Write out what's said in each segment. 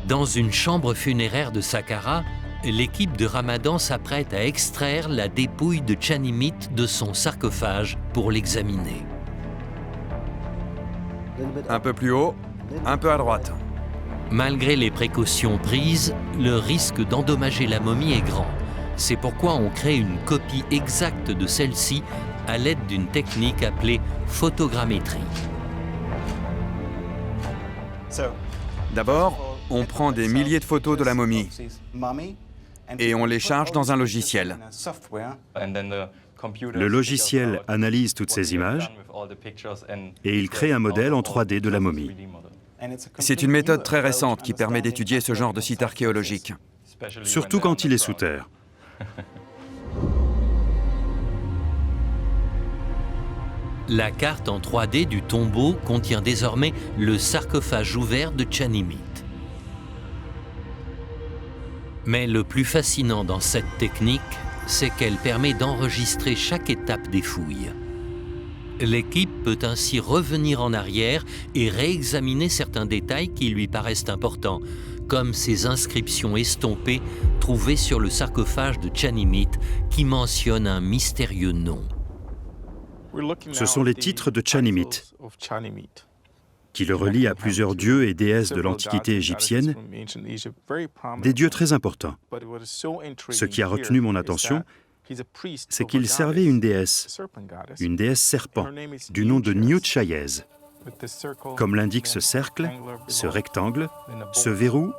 Dans une chambre funéraire de Saqqara, l'équipe de Ramadan s'apprête à extraire la dépouille de Chanimit de son sarcophage pour l'examiner. Un peu plus haut, un peu à droite. Malgré les précautions prises, le risque d'endommager la momie est grand. C'est pourquoi on crée une copie exacte de celle-ci à l'aide d'une technique appelée photogrammétrie. D'abord, on prend des milliers de photos de la momie et on les charge dans un logiciel. Le logiciel analyse toutes ces images et il crée un modèle en 3D de la momie. C'est une méthode très récente qui permet d'étudier ce genre de site archéologique. Surtout quand il est sous terre. La carte en 3D du tombeau contient désormais le sarcophage ouvert de Chanimit. Mais le plus fascinant dans cette technique, c'est qu'elle permet d'enregistrer chaque étape des fouilles. L'équipe peut ainsi revenir en arrière et réexaminer certains détails qui lui paraissent importants, comme ces inscriptions estompées trouvées sur le sarcophage de Chanimit qui mentionnent un mystérieux nom. Ce sont les titres de Chanimit, qui le relient à plusieurs dieux et déesses de l'Antiquité égyptienne, des dieux très importants. Ce qui a retenu mon attention, c'est qu'il servait une déesse serpent, du nom de Niout-Chayez. Comme l'indique ce cercle, ce rectangle, ce verrou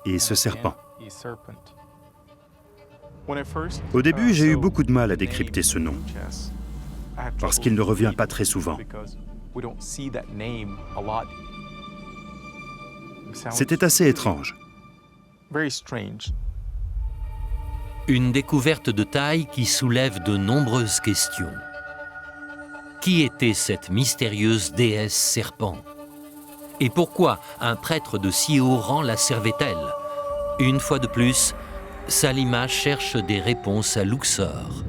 et ce serpent. Au début, j'ai eu beaucoup de mal à décrypter ce nom, parce qu'il ne revient pas très souvent. C'était assez étrange. Une découverte de taille qui soulève de nombreuses questions. Qui était cette mystérieuse déesse serpent? Et pourquoi un prêtre de si haut rang la servait-elle? Une fois de plus, Salima cherche des réponses à Luxor.